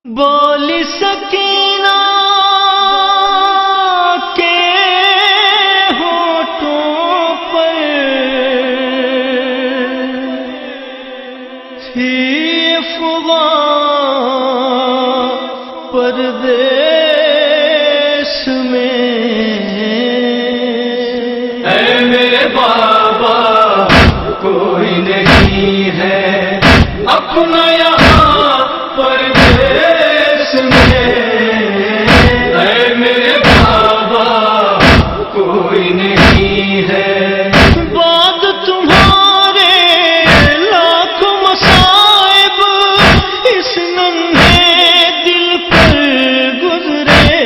بولی سکینہ کے ہونٹوں پر تھی افواہ پردیس میں، اے میرے بابا کوئی نہیں ہے اپنا یہاں پردیس میں، اے میرے بابا کوئی نہیں ہے بعد تمہارے لاکھوں مصائب اس ننھے دل پر گزرے،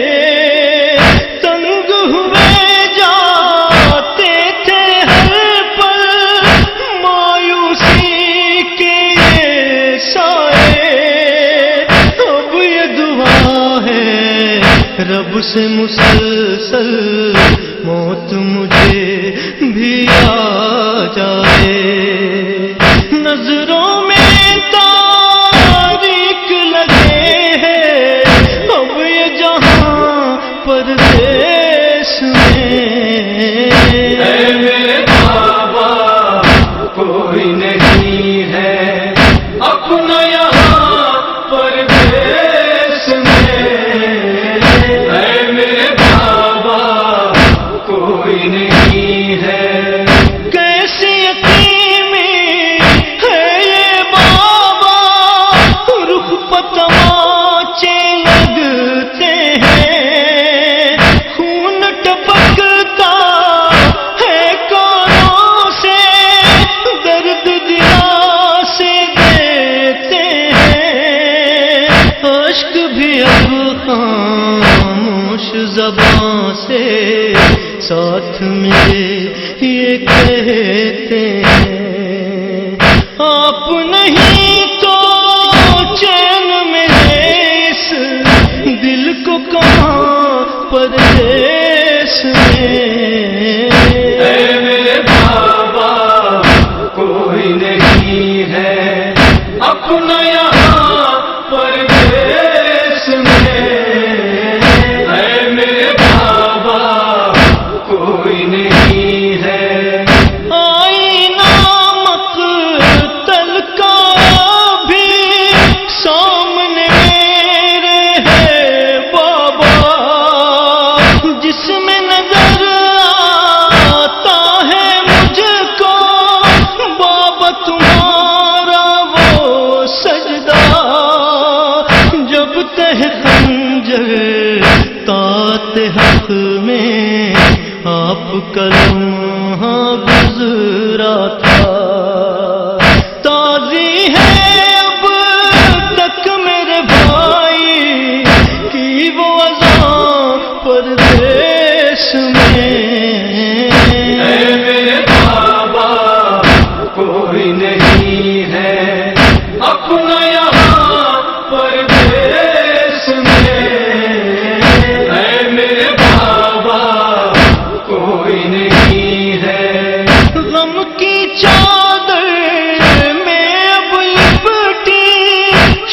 تنگ ہوئے جاتے تھے ہر پل مایوسی کے سائے، اب یہ دعا ہے رب سے مسلسل موت مجھے بھی آ جائے، نظروں میں تاریک لگے ہیں اب یہ جہاں پردیس میں، اے میرے بابا کوئی نہیں ہے اپنا یہاں پردیس میں، اے میرے بابا کوئی نہیں ہے کیسی یتیمی ہے یہ بابا، رخ پر تماچے لگتے ہیں، خون ٹپکتا ہے کانوں سے، درد دلاسے دیتے ہیں، اشک بھی اب خاموش زباں سے ساتھ میرے یہ کہتے ہیں، آپ نہیں تو چین میرے اس دل کو کہاں پردیس میں، اے میرے بابا کوئی نہیں ہے اپنا یہاں پردیس میں، اے میرے بابا کوئی نہیں ہے آئینہ مقتل کا بھی سامنے میرے ہے بابا، جس میں نظر آتا ہے مجھ کو بابا تمہارا وہ سجدہ، جب تہ خنجر طاعت حق میں آپ کا لمحہ گزرا تھا، تازی ہے اب تک میرے بھائی کی وہ اذاں پردیس میں، اے میرے بابا کوئی نہیں ہے اپنا یہاں پردیس میں، اے میرے بابا کوئی نہیں ہے غم کی چادر میں اب لپٹی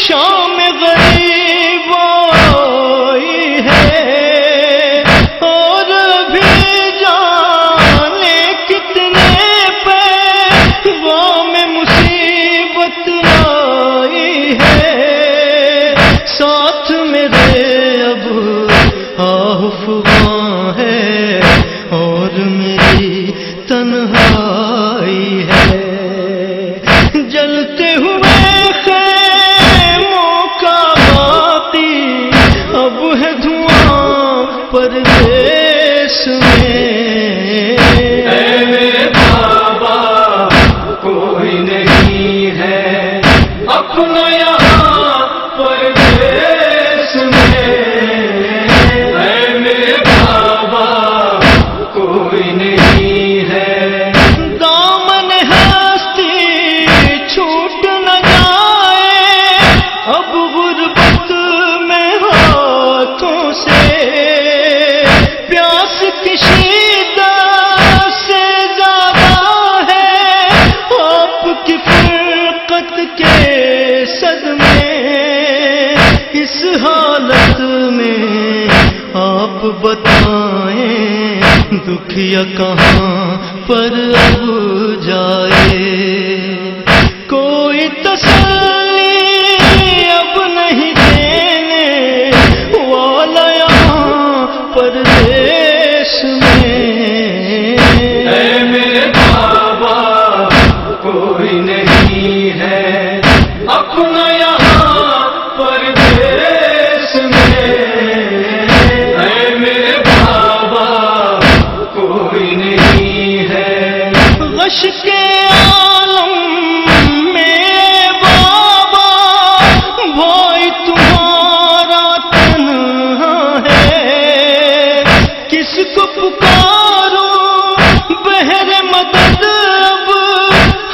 شام غریب آئی ہے، اور بھی جانے کتنے پیغام مصیبت آئی ہے، ساتھ میرے اب آفغاں ہے اور میری تنہائی ہے، جلتے ہوئے خیموں کا باقی اب ہے دھواں پردیس میں، اے میرے بابا کوئی نہیں ہے اپنا یہاں پردیس میں، اے میرے کس حالت میں آپ بتائیں دکھیا کہاں پر اب جائے. کوئی تسلی اب نہیں دینے والا یہاں پردیس میں. اے میرے بابا کوئی نہیں ہے اپنا یہاں پردیس میں. اے میرے بابا کوئی نہیں ہے. غش کے عالم میں بابا بھائی تمہارا تنہا ہے. کس کو پکارو بہر مدد اب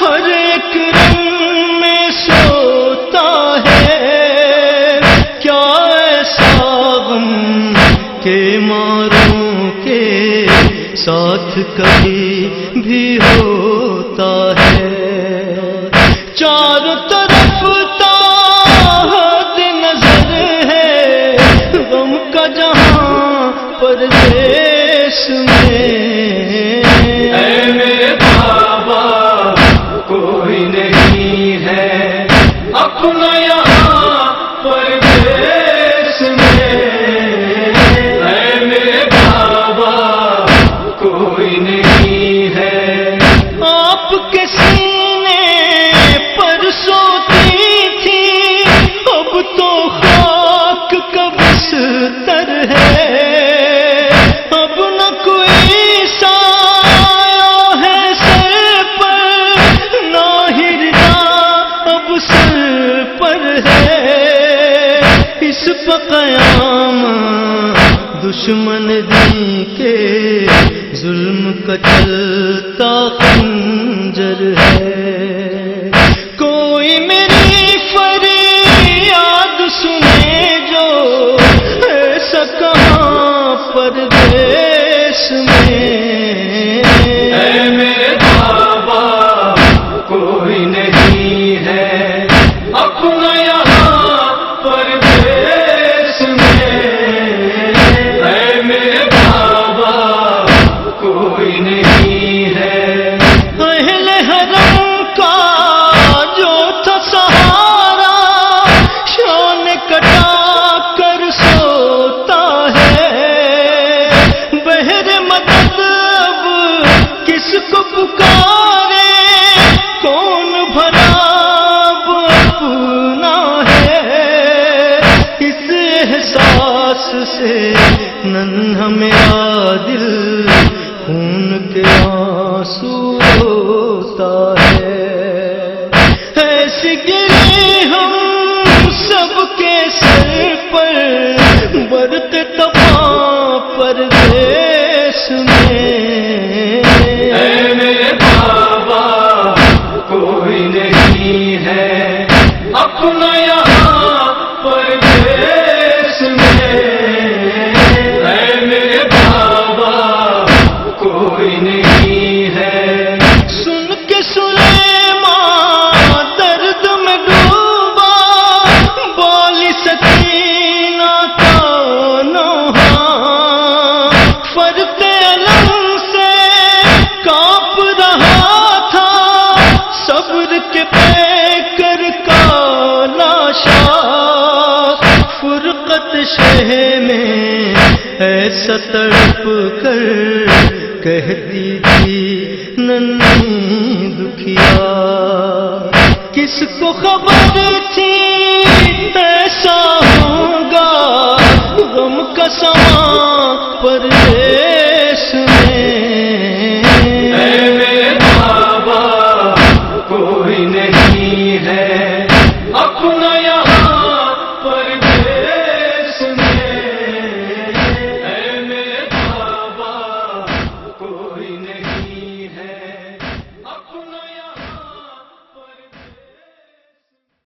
ہر ایک رنگ میں سوتا ہے. کیا ایسا غم کے ماروں کے ساتھ کبھی بھی ہوتا ہے. چاروں طرف تاحت نظر ہے غم کا جہاں پردیس میں. اے میرے بابا کوئی نہیں ہے اپنا یہاں پردیس میں. اے میرے بابا کوئی نہیں ہے. آپ کے سینے پر سوتی تھی اب تو خاک کا بستر ہے. اب نہ کوئی سایہ ہے سر پر نہ ہرنا اب سر پر ہے. اس پر قیام دشمن دین کے ظلم کا چلتا خنجر ہے. کوئی میری فریاد سنے جو ایسا کہاں پردیس میں. اے میرے بابا کوئی نہیں ہے اپنا یہاں پردیس میں. اے میرے بابا کوئی نہیں ہے. اہل حرم کا جو تھا سہارا شان کٹا کر سوتا ہے. بہر مدد اب کس کو پکارے کون بھلا اب اپنا ہے. اس احساس سے ننھا میرا دل خون کے آنسو روتا ہے. ایسی گری ہم سب کے سر پر برت تپاں پردیس میں. اے میرے بابا کوئی نہیں ہے اپنا یہاں پردیس میں. اے میرے بابا کوئی نہیں ہے. سن کے سلیمان درد میں ڈوبا بولی سکینہ کا نوحہ. فرتے علم سے کانپ رہا تھا صبر کے پیکر کا لاشا. فرقت شہ میں ایسا تڑپ کر کہتی تھی ننھی دکھیا. کس کو خبر تھی ایسا ہوگا غم کا سما